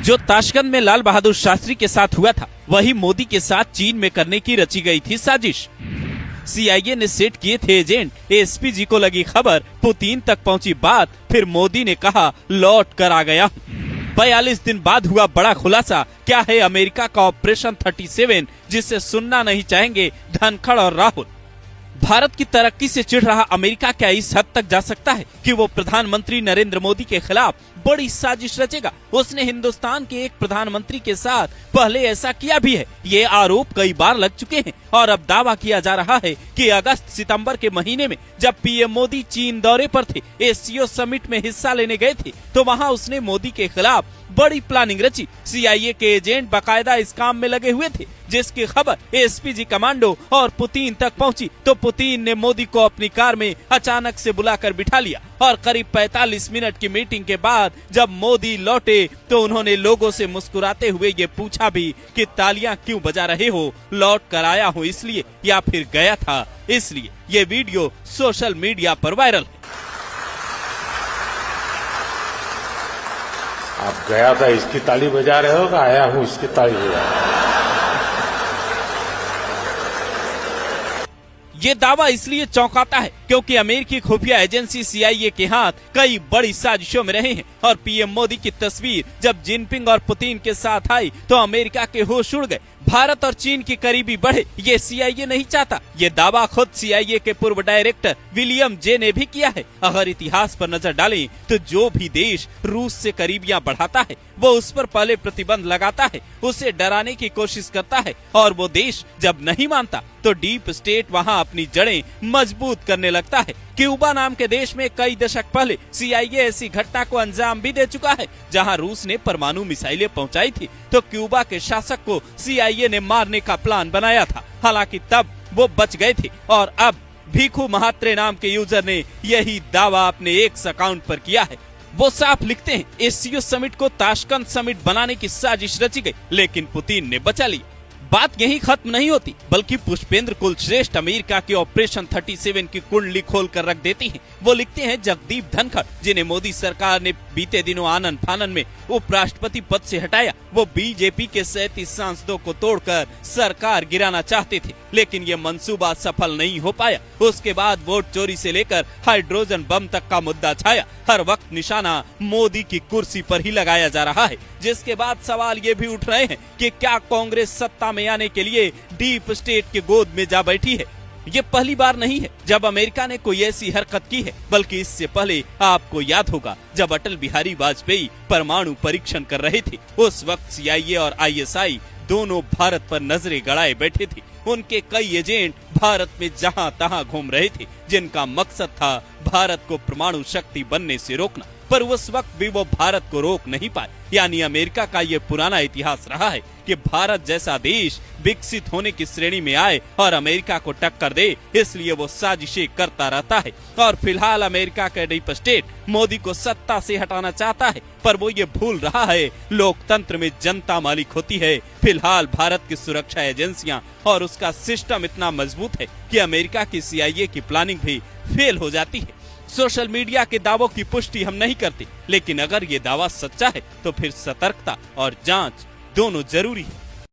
जो ताशकंद में लाल बहादुर शास्त्री के साथ हुआ था, वही मोदी के साथ चीन में करने की रची गई थी साजिश। CIA ने सेट किए थे एजेंट। ASP जी को लगी खबर, पुतिन तक पहुंची बात, फिर मोदी ने कहा लौट कर आ गया। 42 दिन बाद हुआ बड़ा खुलासा। क्या है अमेरिका का ऑपरेशन 37, जिसे सुनना नहीं चाहेंगे धनखड़ और राहुल। भारत की तरक्की से चिढ़ रहा अमेरिका क्या इस हद तक जा सकता है कि वो प्रधानमंत्री नरेंद्र मोदी के खिलाफ बड़ी साजिश रचेगा। उसने हिंदुस्तान के एक प्रधानमंत्री के साथ पहले ऐसा किया भी है। ये आरोप कई बार लग चुके हैं और अब दावा किया जा रहा है कि अगस्त सितंबर के महीने में जब PM मोदी चीन दौरे पर थे, SCO समिट में हिस्सा लेने गए थे, तो वहां उसने मोदी के खिलाफ बड़ी प्लानिंग रची। CIA के एजेंट बाकायदा इस काम में लगे हुए थे, जिसकी खबर ASP जी कमांडो और पुतिन तक पहुंची तो पुतिन ने मोदी को अपनी कार में अचानक से बुलाकर बिठा लिया और करीब 45 मिनट की मीटिंग के बाद जब मोदी लौटे तो उन्होंने लोगों से मुस्कुराते हुए ये पूछा भी कि तालियां क्यों बजा रहे हो, लौट कर आया हूं इसलिए या फिर गया था इसलिए। ये वीडियो सोशल मीडिया पर वायरल है। आप गया था इसकी ताली बजा रहे हो, आया हूं इसकी ताली बजा रहे हो। ये दावा इसलिए चौंकाता है क्योंकि अमेरिकी खुफिया एजेंसी CIA के हाथ कई बड़ी साजिशों में रहे हैं और PM मोदी की तस्वीर जब जिनपिंग और पुतिन के साथ आई तो अमेरिका के होश उड़ गए। भारत और चीन की करीबी बढ़े, ये CIA नहीं चाहता। ये दावा खुद CIA के पूर्व डायरेक्टर विलियम जे ने भी किया है। अगर इतिहास पर नजर डालें तो जो भी देश रूस से करीबियां बढ़ाता है वो उस पर पहले प्रतिबंध लगाता है, उसे डराने की कोशिश करता है और वो देश जब नहीं मानता तो डीप स्टेट वहां अपनी जड़ें मजबूत करने लगता है। क्यूबा नाम के देश में कई दशक पहले CIA ऐसी घटना को अंजाम भी दे चुका है, जहां रूस ने परमाणु मिसाइलें पहुंचाई थी तो क्यूबा के शासक को CIA ने मारने का प्लान बनाया था। हालांकि तब वो बच गए थे और अब भीखू महात्रे नाम के यूजर ने यही दावा अपने एक्स अकाउंट पर किया है। वो साफ लिखते हैं SCO समिट को ताशकंद समिट बनाने की साजिश रची गई, लेकिन पुतिन ने बचा ली। बात यही खत्म नहीं होती, बल्कि पुष्पेंद्र कुलश्रेष्ठ अमेरिका के ऑपरेशन 37 की कुंडली खोल कर रख देती हैं। वो लिखते हैं जगदीप धनखड़, जिन्हें मोदी सरकार ने बीते दिनों आनन फानन में उपराष्ट्रपति पद से हटाया, वो BJP के 37 सांसदों को तोड़कर सरकार गिराना चाहते थे, लेकिन ये मंसूबा सफल नहीं हो पाया। उसके बाद वोट चोरी से लेकर हाइड्रोजन बम तक का मुद्दा छाया। हर वक्त निशाना मोदी की कुर्सी पर ही लगाया जा रहा है, जिसके बाद सवाल ये भी उठ रहे हैं कि क्या कांग्रेस सत्ता में आने के लिए डीप स्टेट के गोद में जा बैठी है। ये पहली बार नहीं है जब अमेरिका ने कोई ऐसी हरकत की है, बल्कि इससे पहले आपको याद होगा जब अटल बिहारी वाजपेयी परमाणु परीक्षण कर रहे थे, उस वक्त CIA और ISI दोनों भारत पर नजरें गड़ाए बैठे थे। उनके कई एजेंट भारत में जहां तहां घूम रहे थे, जिनका मकसद था भारत को परमाणु शक्ति बनने से रोकना, पर उस वक्त भी वो भारत को रोक नहीं पाए। यानी अमेरिका का ये पुराना इतिहास रहा है कि भारत जैसा देश विकसित होने की श्रेणी में आए और अमेरिका को टक्कर दे, इसलिए वो साजिशें करता रहता है। और फिलहाल अमेरिका का डीप स्टेट मोदी को सत्ता से हटाना चाहता है, पर वो ये भूल रहा है लोकतंत्र में जनता मालिक होती है। फिलहाल भारत की सुरक्षा एजेंसियां और उसका सिस्टम इतना मजबूत है कि अमेरिका की CIA की प्लानिंग भी फेल हो जाती है। सोशल मीडिया के दावों की पुष्टि हम नहीं करते, लेकिन अगर ये दावा सच्चा है तो फिर सतर्कता और जांच दोनों जरूरी है।